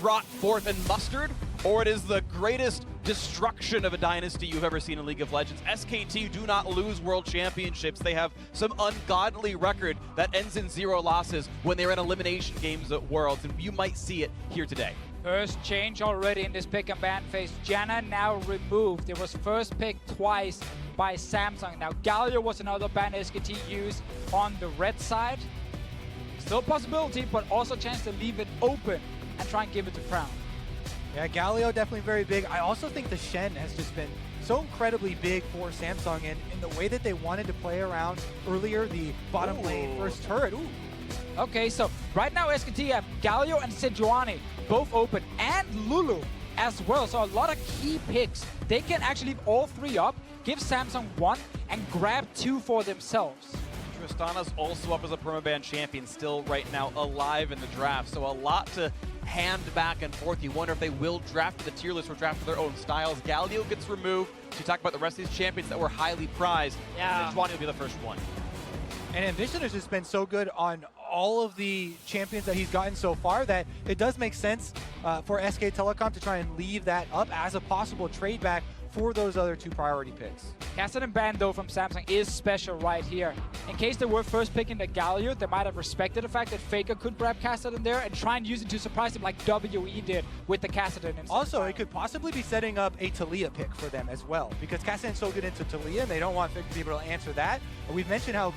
brought forth and mustered, or it is the greatest destruction of a dynasty you've ever seen in League of Legends. SKT do not lose world championships. They have some ungodly record that ends in 0 losses when they're in elimination games at Worlds, and you might see it here today. First change already in this pick and ban phase. Janna now removed. It was first picked twice by Samsung. Now Galio was another ban SKT used on the red side. Still a possibility, but also a chance to leave it open and try and give it to Crown. Yeah, Galio definitely very big. I also think the Shen has just been so incredibly big for Samsung, and in the way that they wanted to play around earlier, the bottom lane first turret. Ooh. Okay, so right now SKT have Galio and Sejuani both open, and Lulu as well. So a lot of key picks. They can actually leave all 3 up, give Samsung 1, and grab 2 for themselves. Tristana's also up as a permaban champion, still right now alive in the draft. So a lot to hand back and forth. You wonder if they will draft the tier list or draft their own styles. Galio gets removed. To talk about the rest of these champions that were highly prized. Yeah. Sejuani will be the first one. And Ambition has just been so good on all of the champions that he's gotten so far that it does make sense for SK Telecom to try and leave that up as a possible trade back for those other 2 priority picks. Kassadin ban though from Samsung is special right here. In case they were first picking the Galio, they might have respected the fact that Faker could grab Kassadin there and try and use it to surprise him like WE did with the Kassadin. Also, it could possibly be setting up a Taliyah pick for them as well, because Kassadin's so good into Taliyah and they don't want Faker to be able to answer that. We've mentioned how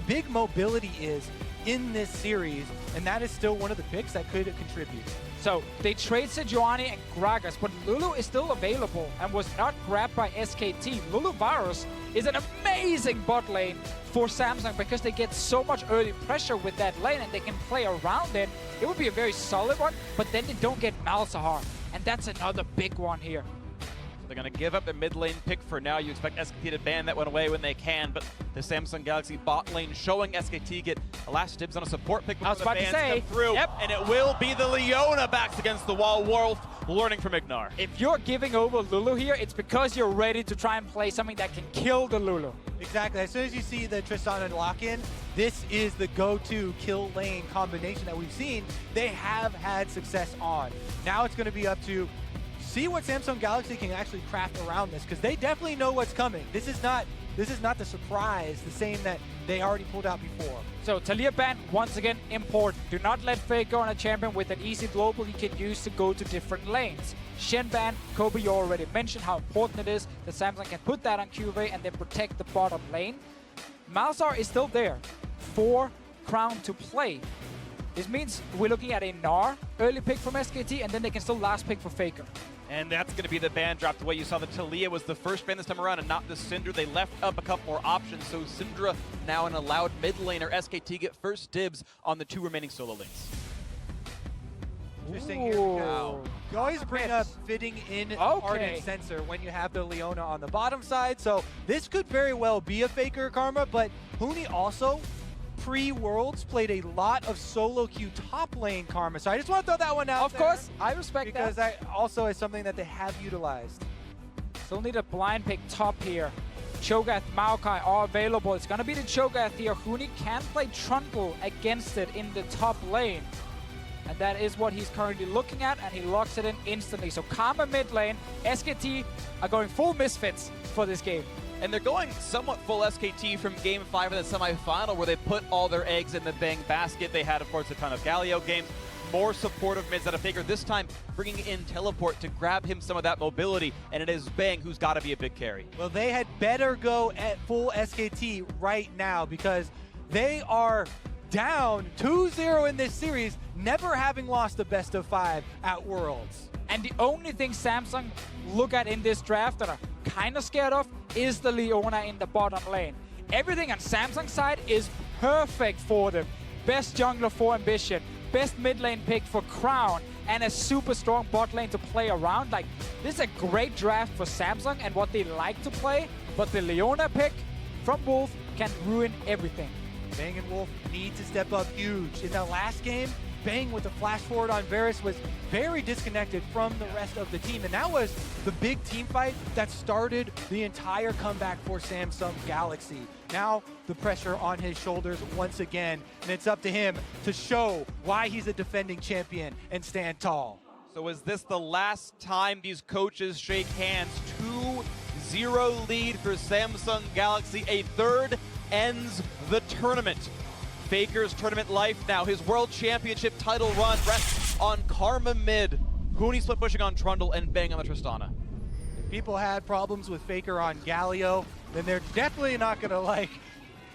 big mobility is in this series, and that is still one of the picks that could contribute. So they trade Sejuani and Gragas, but Lulu is still available and was not grabbed by SKT. Lulu Varus is an amazing bot lane for Samsung because they get so much early pressure with that lane and they can play around it. It would be a very solid one, but then they don't get Malzahar, and that's another big one here. They're going to give up the mid lane pick for now. You expect SKT to ban that one away when they can, but the Samsung Galaxy bot lane showing SKT get a last dibs on a support pick before I was about the to bans say, come through. yep. And it will be the Leona backs against the wall. Wolf learning from Ignar. If you're giving over Lulu here, it's because you're ready to try and play something that can kill the Lulu. Exactly. As soon as you see the Tristana lock-in, this is the go-to kill lane combination that we've seen. They have had success on. Now it's going to be up to see what Samsung Galaxy can actually craft around this, because they definitely know what's coming. This is not the surprise, the same that they already pulled out before. So Taliyah ban, once again, important. Do not let Fake go on a champion with an easy global he can use to go to different lanes. Shen ban, Kobe, you already mentioned how important it is that Samsung can put that on QV and then protect the bottom lane. Malzahar is still there for Crown to play. This means we're looking at a Gnar early pick from SKT, and then they can still last pick for Faker. And that's going to be the ban drop. The way you saw the Taliyah was the first ban this time around and not the Syndra. They left up a couple more options, so Syndra now an allowed mid laner. SKT get first dibs on the 2 remaining solo lanes. Interesting here. You always bring up fitting in Ardent Sensor when you have the Leona on the bottom side, so this could very well be a Faker Karma, but Huni also pre-Worlds played a lot of solo queue top lane Karma, so I just want to throw that one out Of course, I respect that. because that also is something that they have utilized. Still need a blind pick top here. Cho'Gath, Maokai are available. It's going to be the Cho'Gath here. Huni can play Trundle against it in the top lane. And that is what he's currently looking at, and he locks it in instantly. So Karma mid lane, SKT are going full Misfits for this game. And they're going somewhat full SKT from Game 5 of the semifinal, where they put all their eggs in the Bang basket. They had, of course, a ton of Galio games. More supportive mids out of Faker, this time bringing in Teleport to grab him some of that mobility, and it is Bang who's got to be a big carry. Well, they had better go at full SKT right now, because they are down 2-0 in this series, never having lost the best of 5 at Worlds. And the only thing Samsung look at in this draft that are kind of scared of is the Leona in the bottom lane. Everything on Samsung's side is perfect for them. Best jungler for Ambition, best mid lane pick for Crown, and a super strong bot lane to play around. Like, this is a great draft for Samsung and what they like to play, but the Leona pick from Wolf can ruin everything. Bang and Wolf need to step up huge. In that last game, Bang with the flash forward on Varus was very disconnected from the rest of the team, and that was the big team fight that started the entire comeback for Samsung Galaxy. Now the pressure on his shoulders once again, and it's up to him to show why he's a defending champion and stand tall. So is this the last time these coaches shake hands? 2-0 lead for Samsung Galaxy. A third ends the tournament. Faker's tournament life now. His World Championship title run rests on Karma mid. Huni split pushing on Trundle and Bang on the Tristana. If people had problems with Faker on Galio, then they're definitely not going to like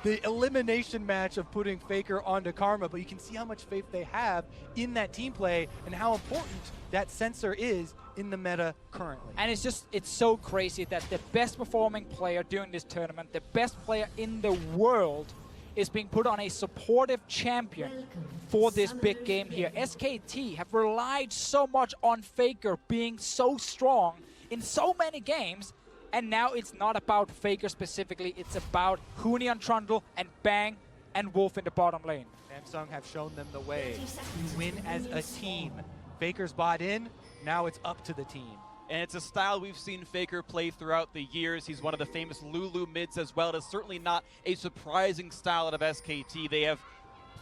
the elimination match of putting Faker onto Karma, but you can see how much faith they have in that team play and how important that sensor is in the meta currently. And it's so crazy that the best performing player during this tournament, the best player in the world, is being put on a supportive champion for this big game here. SKT have relied so much on Faker being so strong in so many games, and now it's not about Faker specifically, it's about Huni on Trundle and Bang and Wolf in the bottom lane. Samsung have shown them the way to win as a team. Faker's bought in, now it's up to the team. And it's a style we've seen Faker play throughout the years. He's one of the famous Lulu mids as well. It is certainly not a surprising style out of SKT. They have,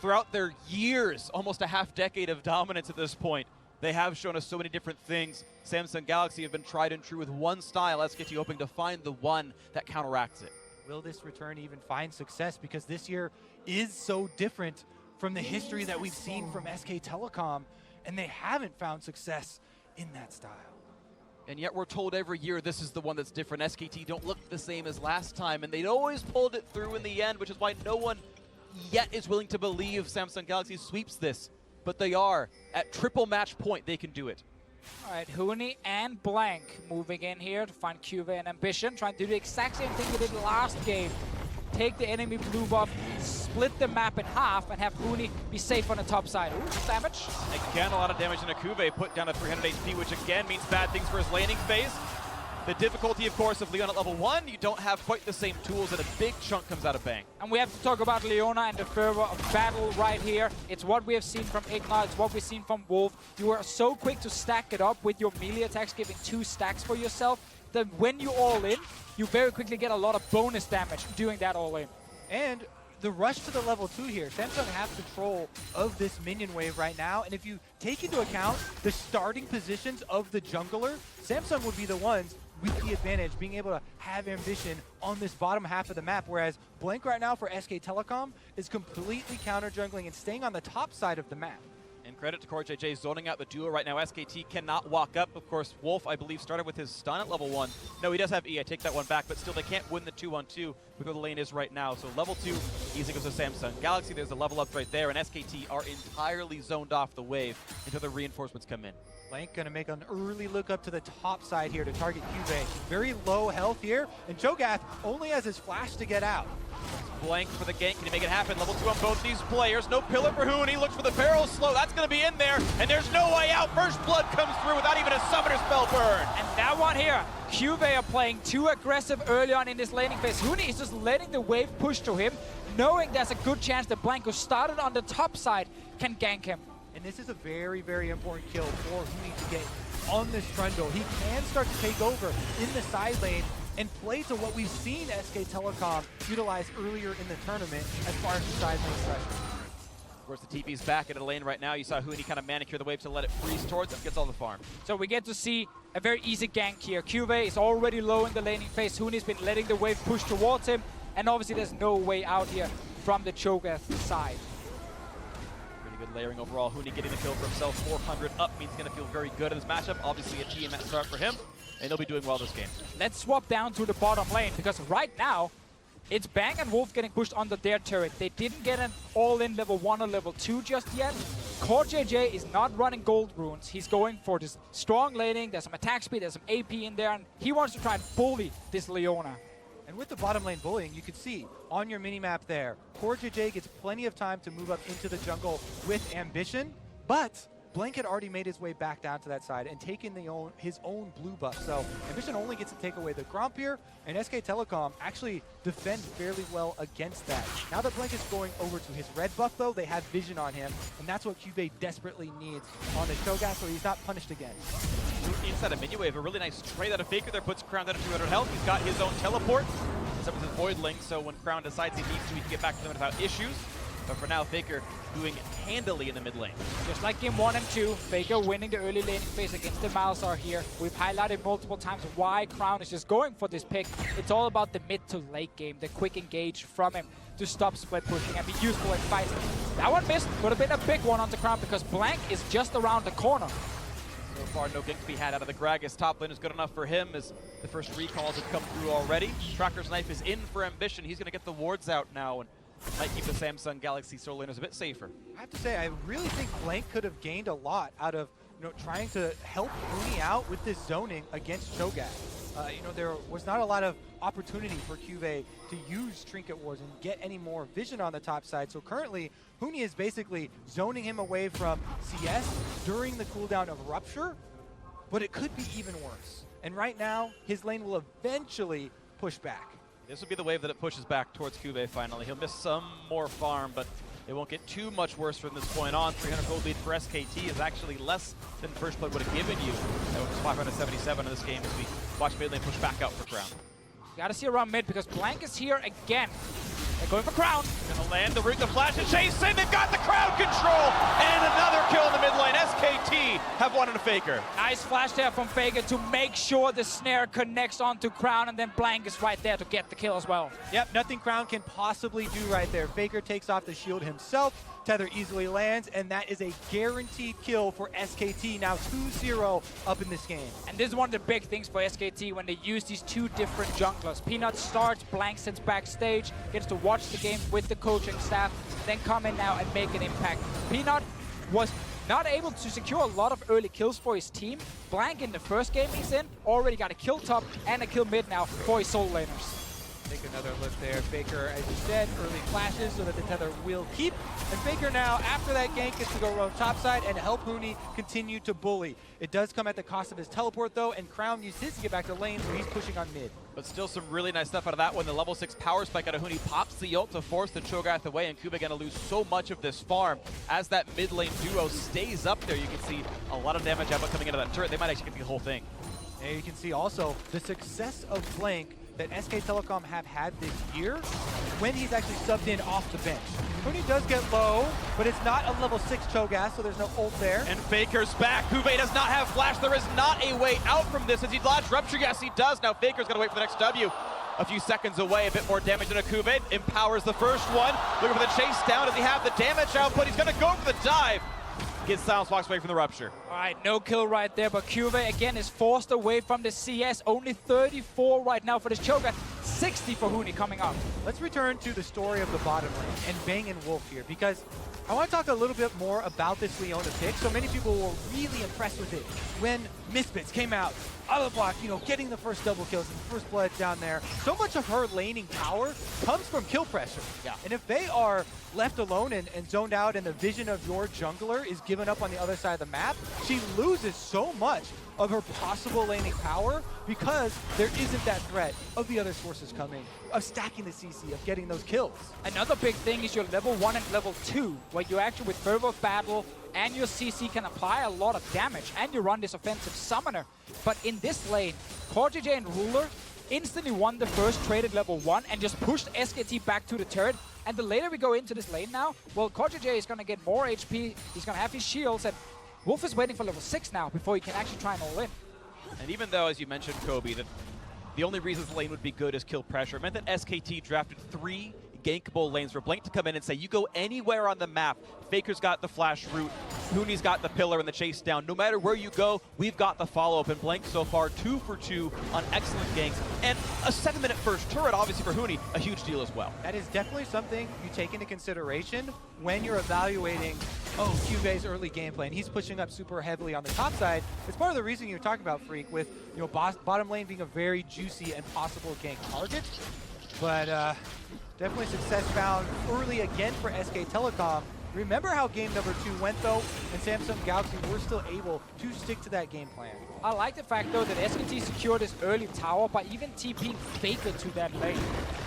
throughout their years, almost a half decade of dominance at this point, they have shown us so many different things. Samsung Galaxy have been tried and true with one style. SKT hoping to find the one that counteracts it. Will this return even find success? Because this year is so different from the history that we've seen from SK Telecom, and they haven't found success in that style. And yet we're told every year this is the one that's different. SKT don't look the same as last time, and they'd always pulled it through in the end, which is why no one yet is willing to believe Samsung Galaxy sweeps this. But they are. At triple match point, they can do it. All right, Huni and Blank moving in here to find QV and Ambition, trying to do the exact same thing they did last game. Take the enemy blue buff, split the map in half, and have Huni be safe on the top side. Ooh, damage. Again, a lot of damage into Kuve, put down to 300 HP, which again means bad things for his laning phase. The difficulty, of course, of Leon at level 1, you don't have quite the same tools, and a big chunk comes out of Bang. And we have to talk about Leona and the fervor of battle right here. It's what we have seen from Ignite, it's what we've seen from Wolf. You are so quick to stack it up with your melee attacks, giving 2 stacks for yourself, that when you all in, you very quickly get a lot of bonus damage doing that all in. And the rush to the level 2 here, Samsung have control of this minion wave right now, and if you take into account the starting positions of the jungler, Samsung would be the ones with the advantage, being able to have Ambition on this bottom half of the map, whereas Blank right now for SK Telecom is completely counter-jungling and staying on the top side of the map. And credit to Core JJ zoning out the duo right now. SKT cannot walk up. Of course, Wolf, I believe, started with his stun at level 1. No, he does have E. I take that one back, but still they can't win the 2-on-2 with where the lane is right now. So level 2 easy goes to Samsung Galaxy. There's a level up right there, and SKT are entirely zoned off the wave until the reinforcements come in. Blank gonna make an early look up to the top side here to target QV. Very low health here, and Cho'Gath only has his flash to get out. Blank for the gank. Can he make it happen? Level 2 on both these players. No pillar for Huni. Looks for the barrel slow. That's going to be in there. And there's no way out. First blood comes through without even a summoner spell burn. And that one here, QV are playing too aggressive early on in this laning phase. Huni is just letting the wave push to him, knowing there's a good chance that Blank, who started on the top side, can gank him. And this is a very, very important kill for Huni to get on this Trundle. He can start to take over in the side lane and play to what we've seen SK Telecom utilize earlier in the tournament as far as the side lane pressure. Of course, the TP's back into the lane right now. You saw Huni kind of manicure the wave to let it freeze towards him. Gets all the farm. So we get to see a very easy gank here. QV is already low in the laning phase. Huni's been letting the wave push towards him. And obviously there's no way out here from the Cho'Gath side. Good layering overall. Huni getting the kill for himself. 400 up means he's going to feel very good in this matchup. Obviously a team at start for him, and they'll be doing well this game. Let's swap down to the bottom lane, because right now it's Bang and Wolf getting pushed under their turret. They didn't get an all-in level 1 or level 2 just yet. Core JJ is not running gold runes. He's going for this strong laning. There's some attack speed, there's some AP in there, and he wants to try and bully this Leona. And with the bottom lane bullying, you can see on your minimap there, Core JJ gets plenty of time to move up into the jungle with Ambition, but Blank had already made his way back down to that side and taken his own blue buff. So Ambition only gets to take away the Gromp here, and SK Telecom actually defends fairly well against that. Now that Blank is going over to his red buff though, they have vision on him, and that's what QV desperately needs on the Cho'Gath so he's not punished again. Inside a minion wave, a really nice trade out of Faker there, puts Crown down to 200 health. He's got his own teleport. Summons his Void Link, so when Crown decides he needs to, he can get back to them without issues. But for now, Faker doing handily in the mid lane. Just like game 1 and 2, Faker winning the early laning phase against the Malzahar here. We've highlighted multiple times why Crown is just going for this pick. It's all about the mid to late game, the quick engage from him to stop split pushing and be useful in fights. That one missed, would have been a big one onto Crown because Blank is just around the corner. So far, no gank to be had out of the Gragas. Top lane is good enough for him as the first recalls have come through already. Tracker's Knife is in for Ambition. He's going to get the wards out now and might keep the Samsung Galaxy solo laners a bit safer. I have to say, I really think Blank could have gained a lot out of trying to help Uni out with this zoning against Cho'Gath. There was not a lot of opportunity for Cuvée to use Trinket Wards and get any more vision on the top side. So currently, Huni is basically zoning him away from CS during the cooldown of Rupture, but it could be even worse. And right now, his lane will eventually push back. This will be the wave that it pushes back towards Cuvée finally. He'll miss some more farm, but it won't get too much worse from this point on. 300 gold lead for SKT is actually less than First Blood would have given you. That was 577 in this game as we watch mid lane push back out for Crown. Gotta see around mid because Blank is here again. They're going for Crown. Gonna land the root, the flash, and chase in. They've got the crowd control, and another kill in the mid lane. SKT have one in a Faker. Nice flash there from Faker to make sure the snare connects onto Crown, and then Blank is right there to get the kill as well. Yep, nothing Crown can possibly do right there. Faker takes off the shield himself. Tether easily lands, and that is a guaranteed kill for SKT. Now 2-0 up in this game. And this is one of the big things for SKT when they use these two different junglers. Peanut starts, Blank sits backstage, gets to watch the game with the coaching staff, then come in now and make an impact. Peanut was not able to secure a lot of early kills for his team. Blank in the first game he's in already got a kill top and a kill mid now for his solo laners. Take another look there. Faker, as you said, early flashes so that the tether will keep. And Faker now, after that gank, gets to go roam topside and help Huni continue to bully. It does come at the cost of his teleport, though, and Crown used his to get back to lane, so he's pushing on mid. But still some really nice stuff out of that one. The level 6 power spike out of Huni pops the ult to force the Cho'Gath away, and Cuvée going to lose so much of this farm. As that mid lane duo stays up there, you can see a lot of damage output coming into that turret. They might actually get the whole thing. And you can see also the success of Blank that SK Telecom have had this year when he's actually subbed in off the bench. Huni does get low, but it's not a level 6 Cho'Gath, so there's no ult there. And Faker's back. Cuvée does not have flash. There is not a way out from this. As he dodged Rupture, yes he does. Now Faker's gonna wait for the next W. A few seconds away, a bit more damage than a Cuvée. Empowers the first one. Looking for the chase down. Does he have the damage output? He's gonna go for the dive. Gets Silence, walks away from the Rupture. All right, no kill right there, but Cuvée again is forced away from the CS. Only 34 right now for this Cho'Gath. 60 for Huni coming up. Let's return to the story of the bottom lane and Bang & Wolf here, because I want to talk a little bit more about this Leona pick. So many people were really impressed with it when Misfits came out of the block, getting the first double kills and the first blood down there. So much of her laning power comes from kill pressure. Yeah. And if they are left alone and zoned out and the vision of your jungler is given up on the other side of the map, she loses so much of her possible laning power because there isn't that threat of the other sources coming, of stacking the CC, of getting those kills. Another big thing is your level 1 and level 2, where you actually with Fervor of Battle and your CC can apply a lot of damage, and you run this offensive summoner. But in this lane, CoreJJ and Ruler instantly won the first trade at level 1 and just pushed SKT back to the turret. And the later we go into this lane now, well, CoreJJ is going to get more HP, he's going to have his shields, and Wolf is waiting for level 6 now before he can actually try and all in. And even though, as you mentioned, Kobe, that the only reason the lane would be good is kill pressure, it meant that SKT drafted 3 gankable lanes for Blank to come in and say, you go anywhere on the map. Faker's got the flash route, Huni's got the pillar and the chase down. No matter where you go, we've got the follow-up. And Blank so far 2 for 2 on excellent ganks. And a 7-minute first turret, obviously for Huni, a huge deal as well. That is definitely something you take into consideration when you're evaluating, Cuvé's early gameplay. And he's pushing up super heavily on the top side. It's part of the reason you're talking about, Freak, with bottom lane being a very juicy and possible gank target. But definitely success found early again for SK Telecom. Remember how game number 2 went, though, and Samsung Galaxy were still able to stick to that game plan. I like the fact, though, that SKT secured this early tower by even TPing Faker to that lane.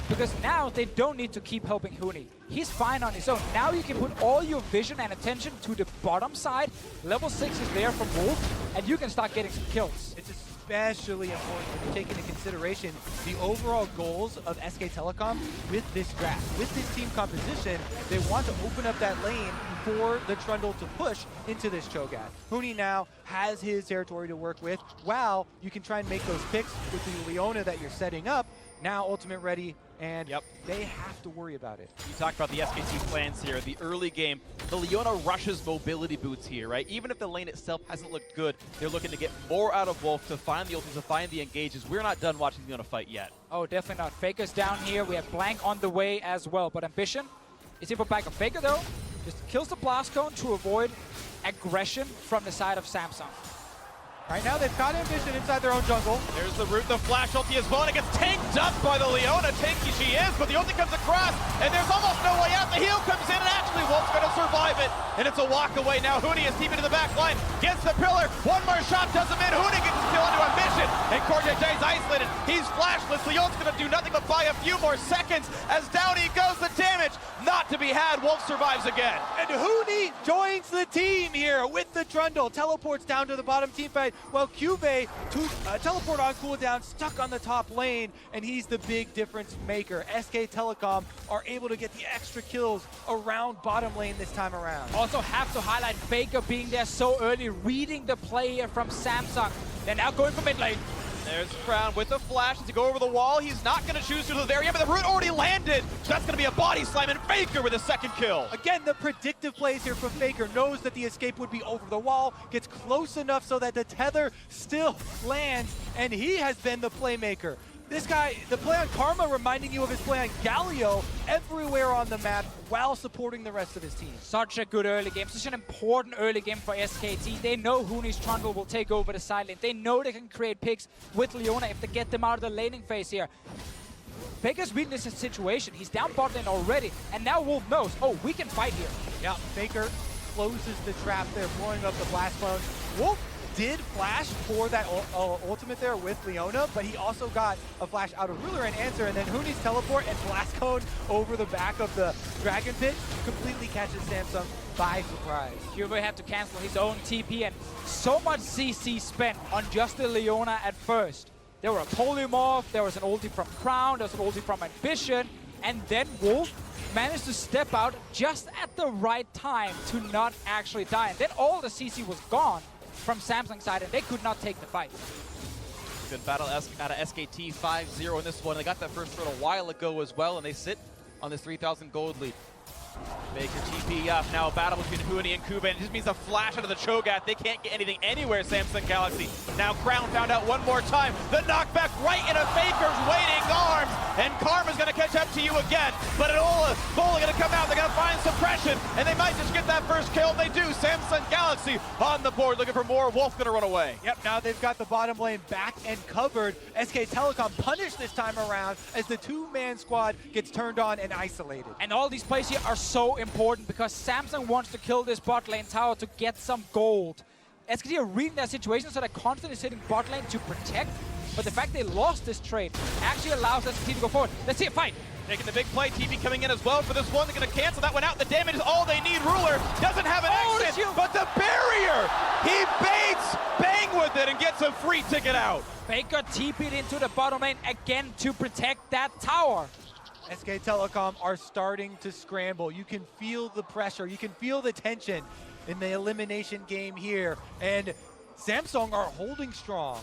Because now they don't need to keep helping Huni. He's fine on his own. Now you can put all your vision and attention to the bottom side. Level 6 is there from Wolf, and you can start getting some kills. It's just especially important when you take into consideration the overall goals of SK Telecom with this draft. With this team composition, they want to open up that lane for the Trundle to push into this Cho'Gath. Huni now has his territory to work with, while you can try and make those picks with the Leona that you're setting up. Now ultimate ready, and they have to worry about it. You talked about the SKT plans here. The early game, the Leona rushes mobility boots here, right? Even if the lane itself hasn't looked good, they're looking to get more out of Wolf to find the ultimates, to find the engages. We're not done watching Leona fight yet. Oh, definitely not. Faker's down here. We have Blank on the way as well. But Ambition is in for back of Faker, though. Just kills the Blast Cone to avoid aggression from the side of Samsung. Right now, they've got Ambition inside their own jungle. There's the root, the flash ulti as well, and it gets tanked up by the Leona. Tanky she is, but the ulti comes across, and there's almost no way out. The heal comes in, and actually Wolf's going to survive it, and it's a walk away now. Huni is deep into the back line, gets the pillar. One more shot does him in. Huni gets his kill into Ambition, and Corjay's isolated. He's flashless. Leona's going to do nothing but buy a few more seconds as down he goes. The damage not to be had. Wolf survives again. And Huni joins the team here with the Trundle. Teleports down to the bottom team fight. Well, Cube teleport on cooldown, stuck on the top lane, and he's the big difference maker. SK Telecom are able to get the extra kills around bottom lane this time around. Also have to highlight Faker being there so early, reading the play here from Samsung. They're now going for mid lane. There's Crown with the flash to go over the wall. He's not going to choose to the very end, but the root already landed. So that's going to be a body slam, and Faker with a second kill. Again, the predictive plays here from Faker. Knows that the escape would be over the wall, gets close enough so that the tether still lands, and he has been the playmaker. This guy, the play on Karma reminding you of his play on Galio everywhere on the map while supporting the rest of his team. Such a good early game, such an important early game for SKT. They know Huni's Trundle will take over the side lane. They know they can create picks with Leona if they get them out of the laning phase here. Faker's reading this situation. He's down bot lane already, and now Wolf knows, oh, we can fight here. Yeah, Faker closes the trap there, blowing up the blast clone. Wolf did flash for that ultimate there with Leona, but he also got a flash out of Ruler and answer, and then Huni's teleport and blast cone over the back of the Dragon Pit completely catches Samsung by surprise. Juve had to cancel his own TP, and so much CC spent on just the Leona at first. There were a polymorph, there was an ulti from Crown, there was an ulti from Ambition, and then Wolf managed to step out just at the right time to not actually die. And then all the CC was gone from Samsung's side, and they could not take the fight. Good battle out of SKT 5-0 in this one. They got that first turn a while ago as well, and they sit on this 3,000 gold lead. Baker TP up. Now a battle between Huni and Kuba, and it just means a flash out of the Cho'Gath. They can't get anything anywhere, Samsung Galaxy. Now Crown found out one more time. The knockback right into Faker's waiting arms, and Karma's going to catch up to you again. But Enola going to come out. They're going to find suppression, and they might just get that first kill. They do. Samsung Galaxy on the board, looking for more. Wolf going to run away. Yep, now they've got the bottom lane back and covered. SK Telecom punished this time around as the two-man squad gets turned on and isolated. And all these plays here are so important because Samsung wants to kill this bot lane tower to get some gold. SKT are reading that situation, so they're constantly sitting bot lane to protect. But the fact they lost this trade actually allows SKT to go forward. Let's see a fight. Taking the big play, TP coming in as well for this one. They're going to cancel that one out. The damage is all they need. Ruler doesn't have an exit, but the barrier! He baits, bang with it, and gets a free ticket out. Faker TP'd into the bottom lane again to protect that tower. SK Telecom are starting to scramble. You can feel the pressure. You can feel the tension in the elimination game here. And Samsung are holding strong.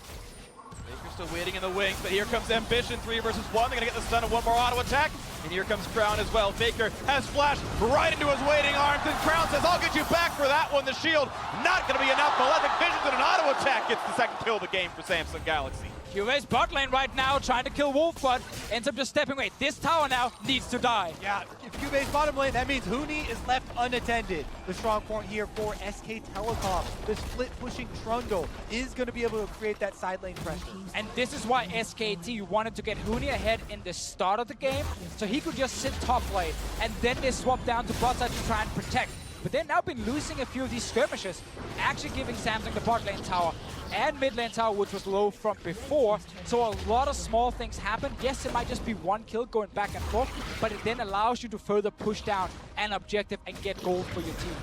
Baker's still waiting in the wings, but here comes Ambition, 3 versus 1. They're going to get the stun of one more auto attack. And here comes Crown as well. Faker has flashed right into his waiting arms, and Crown says, I'll get you back for that one. The shield not going to be enough. Malefic Visions and an auto attack gets the second kill of the game for Samsung Galaxy. QA's bot lane right now trying to kill Wolf, but ends up just stepping away. This tower now needs to die. Yeah, if QB's bottom lane, that means Huni is left unattended. The strong point here for SK Telecom. The split pushing Trundle is going to be able to create that side lane pressure. And this is why SKT wanted to get Huni ahead in the start of the game, so he could just sit top lane, and then they swap down to bot side to try and protect. But they've now been losing a few of these skirmishes, actually giving Samsung the bot lane tower and mid lane tower, which was low from before. So a lot of small things happen. Yes, it might just be one kill going back and forth, but it then allows you to further push down an objective and get gold for your team.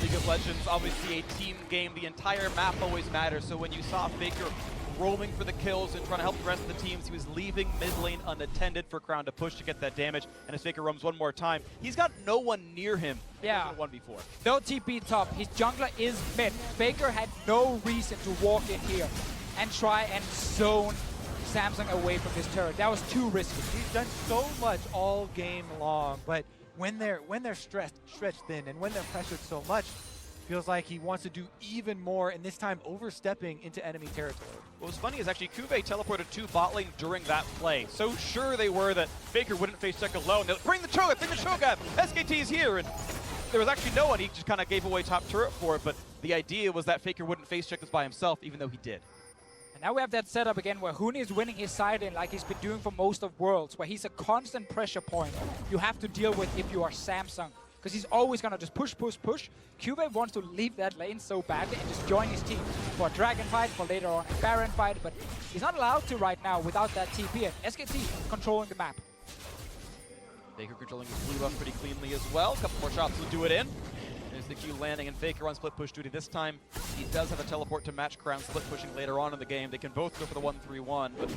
League of Legends, obviously a team game. The entire map always matters. So when you saw Faker roaming for the kills and trying to help the rest of the teams. He was leaving mid lane unattended for Crown to push to get that damage, and as Faker roams one more time, he's got no one near him. Yeah. 1v4. No TP top. His jungler is mid. Faker had no reason to walk in here and try and zone Samsung away from his turret. That was too risky. He's done so much all game long, but when they're stretched thin and when they're pressured so much, feels like he wants to do even more, and this time overstepping into enemy territory. What was funny is actually Cuvée teleported to bot lane during that play. So sure they were that Faker wouldn't face check alone. They're like, bring the Cho'Gath, bring the Cho'Gath, SKT is here, and there was actually no one. He just kind of gave away top turret for it, but the idea was that Faker wouldn't face check this by himself, even though he did. And now we have that setup again where Huni is winning his side in like he's been doing for most of Worlds, where he's a constant pressure point you have to deal with if you are Samsung. Because he's always going to just push, push, push. Cuvée wants to leave that lane so badly and just join his team for a Dragon fight, for later on a Baron fight, but he's not allowed to right now without that TP, and SKT controlling the map. Faker controlling his blue buff pretty cleanly as well. Couple more shots will do it in. There's the Q landing, and Faker on split push duty this time. He does have a teleport to match Crown split pushing later on in the game. They can both go for the 1-3-1, but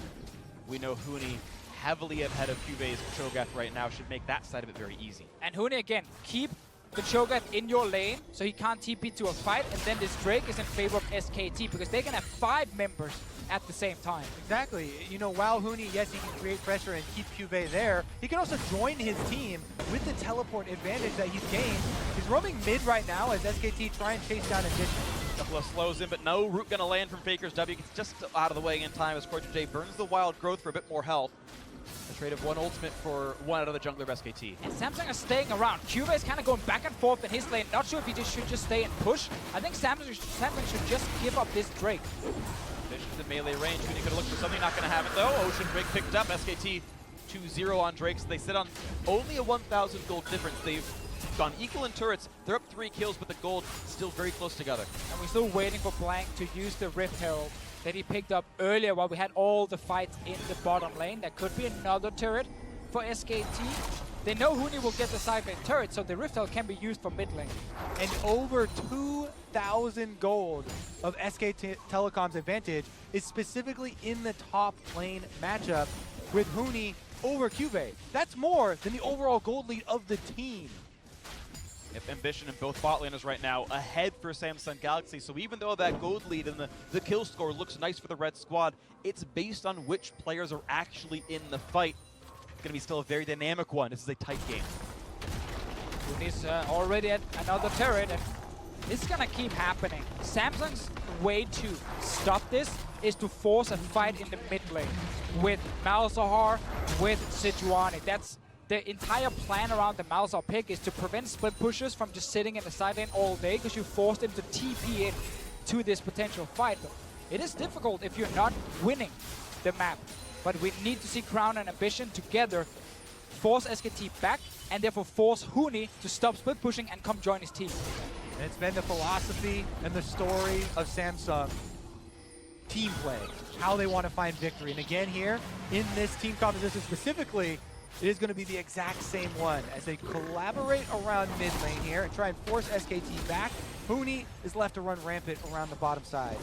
we know Huni heavily ahead of Cuvé's Cho'Gath right now should make that side of it very easy. And Huni again, keep the Cho'Gath in your lane so he can't TP to a fight, and then this Drake is in favor of SKT because they can have 5 members at the same time. Exactly. You know, while Huni, yes, he can create pressure and keep Cuvée there, he can also join his team with the teleport advantage that he's gained. He's roaming mid right now as SKT try and chase down Ambition. Couple of slows in, but no root gonna land from Faker's W. Gets just out of the way in time as Cordial J burns the wild growth for a bit more health. A trade of 1 ultimate for 1 out of the jungler of SKT. And Samsung is staying around. Cuvée is kind of going back and forth in his lane. Not sure if he should just stay and push. I think Samsung should just give up this Drake. Vision's in melee range. Huni could have looked for something, not gonna have it though. Ocean Drake picked up. SKT 2-0 on Drake, so they sit on only a 1,000 gold difference. They've gone equal in turrets. They're up 3 kills, but the gold still very close together. And we're still waiting for Blank to use the Rift Herald that he picked up earlier while we had all the fights in the bottom lane. That could be another turret for SKT. They know Huni will get the side lane turret, so the Rift Herald can be used for mid lane. And over 2,000 gold of SK Telecom's advantage is specifically in the top lane matchup with Huni over Cuvée. That's more than the overall gold lead of the team. If Ambition in both bot laners right now ahead for Samsung Galaxy, so even though that gold lead and the kill score looks nice for the red squad, it's based on which players are actually in the fight. It's going to be still a very dynamic one. This is a tight game. Huni's already at another turret, and this is gonna keep happening. Samsung's way to stop this is to force a fight in the mid lane with Malzahar, with Sejuani. That's the entire plan around the Malzahar pick, is to prevent split pushers from just sitting in the side lane all day because you force them to TP in to this potential fight. But it is difficult if you're not winning the map. But we need to see Crown and Ambition together force SKT back and therefore force Huni to stop split pushing and come join his team. And it's been the philosophy and the story of Samsung. Team play, how they want to find victory. And again here, in this team composition specifically, it is going to be the exact same one as they collaborate around mid lane here and try and force SKT back. Huni is left to run rampant around the bottom side.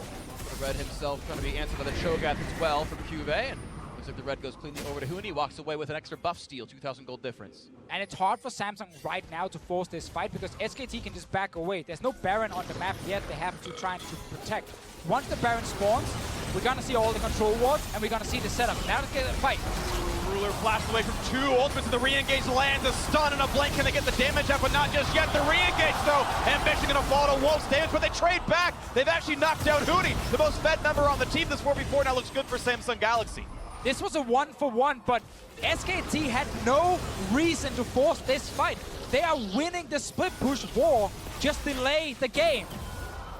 The Red himself trying to be answered by the Cho'Gath as well from Cuvée. And looks like the Red goes cleanly over to Huni, walks away with an extra buff steal, 2,000 gold difference. And it's hard for Samsung right now to force this fight because SKT can just back away. There's no Baron on the map yet. They have to try to protect. Once the Baron spawns, we're going to see all the control wards and we're going to see the setup. Now let's get a fight. Ruler flashed away from 2 ultimates, and the re-engage lands a stun and a blink. Can they get the damage up? But not just yet. The re-engage, though. Ambition going to fall to Wolf's damage, but they trade back. They've actually knocked down Huni. The most fed member on the team this 4v4 now looks good for Samsung Galaxy. This was a 1-for-1, but SKT had no reason to force this fight. They are winning the split push war. Just delay the game.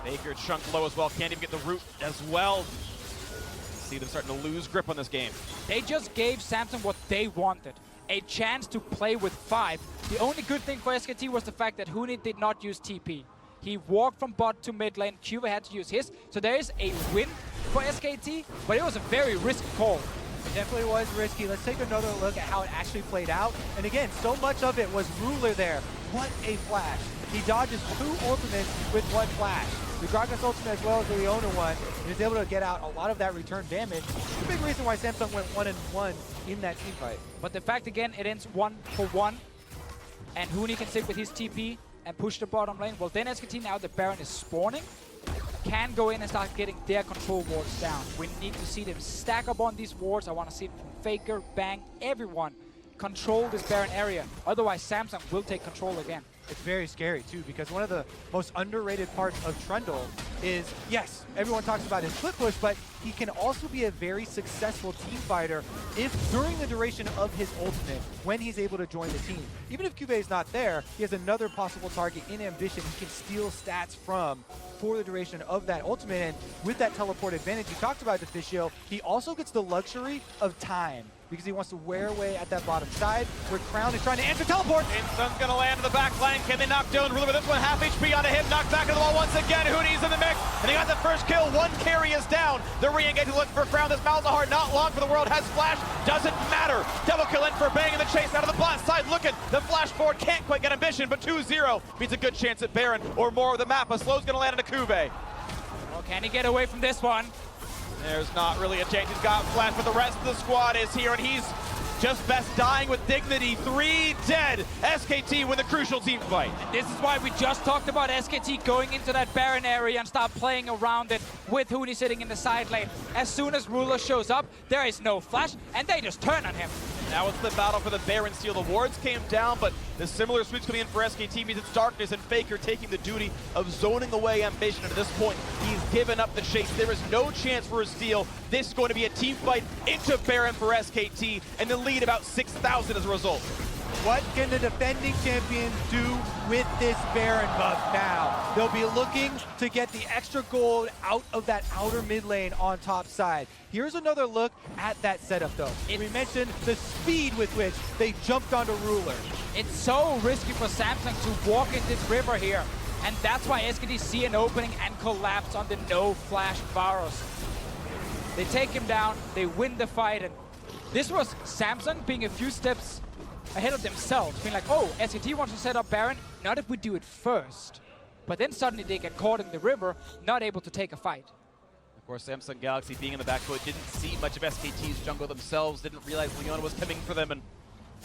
Baker chunked low as well. Can't even get the root as well. See them starting to lose grip on this game. They just gave Samsung what they wanted. A chance to play with 5. The only good thing for SKT was the fact that Huni did not use TP. He walked from bot to mid lane. Cuvée had to use his. So there is a win for SKT, but it was a very risky call. It definitely was risky. Let's take another look at how it actually played out. And again, so much of it was Ruler there. What a flash. He dodges 2 ultimates with 1 flash. the Gragas ultimate as well as the Leona one, and is able to get out a lot of that return damage. It's a big reason why Samsung went 1-1 in that team fight. But the fact again, it ends 1-1, and Huni can sit with his TP and push the bottom lane. Well, then SKT, now the Baron is spawning, can go in and start getting their control wards down. We need to see them stack up on these wards. I want to see them from Faker, Bang, everyone control this Baron area. Otherwise, Samsung will take control again. It's very scary too, because one of the most underrated parts of Trundle is, yes, everyone talks about his split push, but he can also be a very successful team fighter if during the duration of his ultimate, when he's able to join the team. Even if Cuvée is not there, he has another possible target in Ambition he can steal stats from for the duration of that ultimate. And with that teleport advantage you talked about, Deficio, he also gets the luxury of time, because he wants to wear away at that bottom side where Crown is trying to answer teleport. Sun's gonna land in the back line. Can they knock down Ruler with this one? Half HP onto him, knocked back into the wall once again. Hooney's in the mix, and he got the first kill. One carry is down. The re-engage to look for Crown. This Malzahar not long for the world. Has flash, doesn't matter. Double kill in for Bang in the chase out of the bot side. Looking, the flash forward can't quite get Ambition, but 2-0 means a good chance at Baron or more of the map. A slow's gonna land into Cuvée. Well, can he get away from this one? There's not really a chance. He's got flash, but the rest of the squad is here, and he's just best dying with dignity. 3 dead. SKT win the crucial team fight. This is why we just talked about SKT going into that Baron area and start playing around it with Huni sitting in the side lane. As soon as Ruler shows up, there is no flash, and they just turn on him. Now it's the battle for the Baron steal. The wards came down, but the similar sweeps coming in for SKT means it's Darkness and Faker taking the duty of zoning away Ambition. And at this point, he's given up the chase. There is no chance for a steal. This is going to be a team fight into Baron for SKT, and the lead about 6,000 as a result. What can the defending champions do with this Baron buff now? They'll be looking to get the extra gold out of that outer mid lane on top side. Here's another look at that setup though. We mentioned the speed with which they jumped onto Ruler. It's so risky for Samsung to walk in this river here. And that's why SKT see an opening and collapse on the no flash Varus. They take him down, they win the fight, and this was Samsung being a few steps ahead of themselves, being like, oh, SKT wants to set up Baron, not if we do it first. But then suddenly they get caught in the river, not able to take a fight. Of course, Samsung Galaxy being in the back foot didn't see much of SKT's jungle themselves, didn't realize Leona was coming for them, and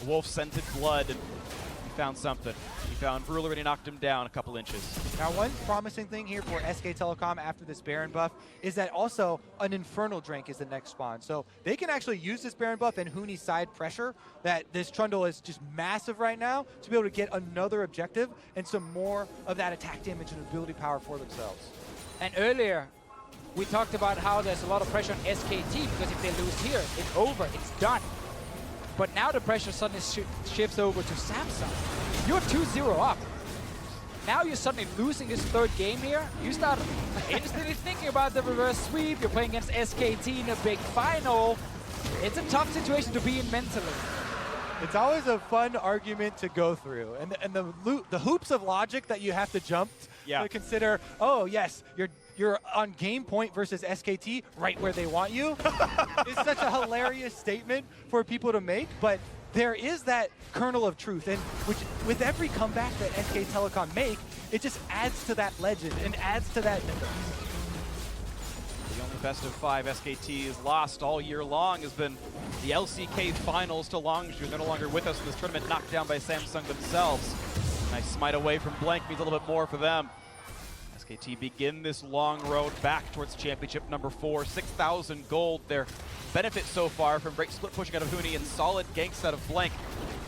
Wolf scented blood, and he found something. He found Ruler and he knocked him down a couple inches. Now, one promising thing here for SK Telecom after this Baron buff is that also an Infernal Drink is the next spawn. So they can actually use this Baron buff and Huni's side pressure that this Trundle is just massive right now to be able to get another objective and some more of that attack damage and ability power for themselves. And earlier, we talked about how there's a lot of pressure on SKT because if they lose here, it's over, it's done. But now the pressure suddenly shifts over to Samsung. You're 2-0 up. Now you're suddenly losing this third game here. You start instantly thinking about the reverse sweep. You're playing against SKT in a big final. It's a tough situation to be in mentally. It's always a fun argument to go through, and the hoops of logic that you have to jump to consider. Oh yes, you're on game point versus SKT, right where they want you. It's such a hilarious statement for people to make, but there is that kernel of truth, and which with every comeback that SK Telecom make, it just adds to that legend and adds to that. The only best of 5 SKT has lost all year long has been the LCK finals to Longzhu. They're no longer with us in this tournament, knocked down by Samsung themselves. Nice smite away from Blank means a little bit more for them. SKT begin this long road back towards championship number 4. 6,000 gold. Their benefit so far from great split pushing out of Huni and solid ganks out of Blank.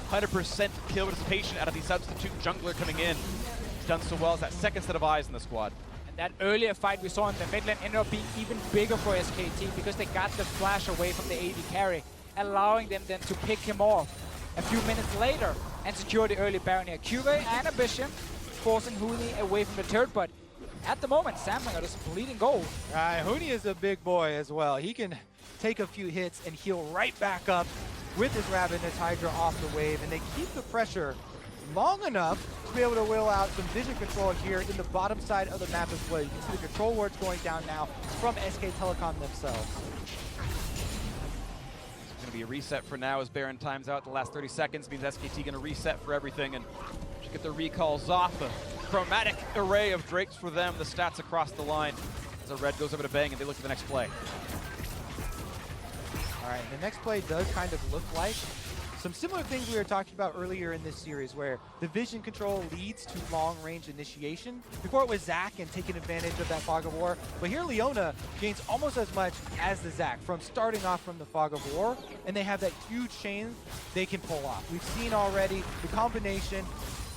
100% kill participation out of the substitute jungler coming in. He's done so well as that second set of eyes in the squad. That earlier fight we saw in the mid lane ended up being even bigger for SKT because they got the flash away from the AD carry, allowing them then to pick him off a few minutes later and secure the early Baron here. Cuvée and Ambition forcing Huni away from the turret, but at the moment, Samsung are just bleeding gold. Huni is a big boy as well. He can take a few hits and heal right back up with his Rabbit and his Hydra off the wave, and they keep the pressure long enough to be able to will out some vision control here in the bottom side of the map as well. You can see the control wards going down now from SK Telecom themselves. It's going to be a reset for now as Baron times out. The last 30 seconds means SKT going to reset for everything and get the recalls off. chromatic array of Drakes for them. The stats across the line. As a red goes over to Bang, and they look for the next play. All right, the next play does kind of look like some similar things we were talking about earlier in this series, where the vision control leads to long-range initiation. Before it was Zac and taking advantage of that Fog of War, but here Leona gains almost as much as the Zac from starting off from the Fog of War, and they have that huge chain they can pull off. We've seen already the combination,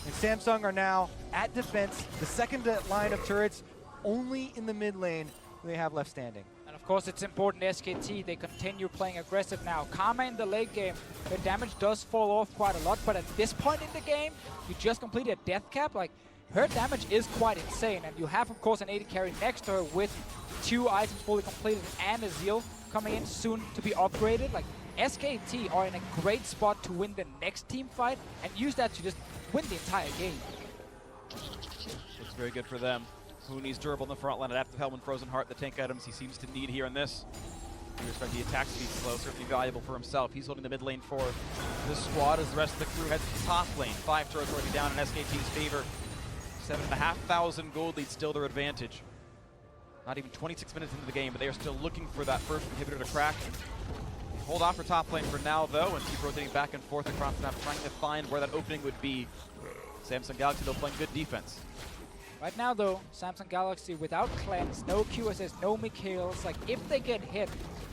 and Samsung are now at defense, the second line of turrets only in the mid lane they have left standing. And of course, it's important SKT, they continue playing aggressive now. Karma in the late game, their damage does fall off quite a lot, but at this point in the game, you just completed a death cap. Like, her damage is quite insane, and you have, of course, an AD carry next to her with 2 items fully completed and a Zeal coming in soon to be upgraded. Like, SKT are in a great spot to win the next team fight and use that to just win the entire game. Looks very good for them. Hooney's durable in the front line, Adaptive Helm and Frozen Heart, the tank items he seems to need here in this. We respect the attack speed slow, certainly valuable for himself. He's holding the mid lane for this squad as the rest of the crew heads to top lane. 5 turrets already down in SKT's favor. 7,500 gold lead still their advantage. Not even 26 minutes into the game, but they are still looking for that first inhibitor to crack. Hold off for top lane for now, though, and keep rotating back and forth across the map, trying to find where that opening would be. Samsung Galaxy, though, playing good defense. Right now, though, Samsung Galaxy without cleanse, no QSS, no Mikhails. Like, if they get hit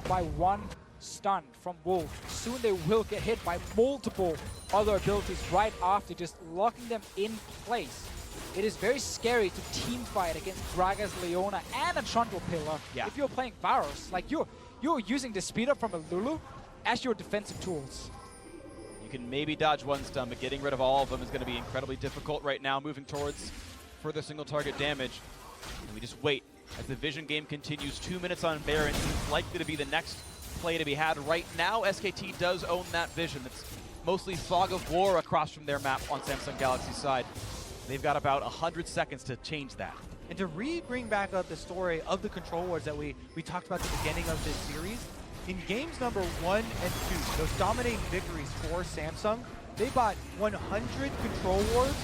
by one stun from Wolf, soon they will get hit by multiple other abilities right after, just locking them in place. It is very scary to team fight against Gragas, Leona, and a Trundle Pillar. Yeah. If you're playing Varus, like you're using the speed up from a Lulu as your defensive tools. You can maybe dodge one stun, but getting rid of all of them is going to be incredibly difficult right now, moving towards further single target damage. And we just wait as the vision game continues. 2 minutes on Baron seems likely to be the next play to be had. Right now, SKT does own that vision. It's mostly Fog of War across from their map on Samsung Galaxy's side. They've got about 100 seconds to change that. And to bring back up the story of the control wars that we talked about at the beginning of this series, in games number 1 and 2, those dominating victories for Samsung, they bought 100 control wars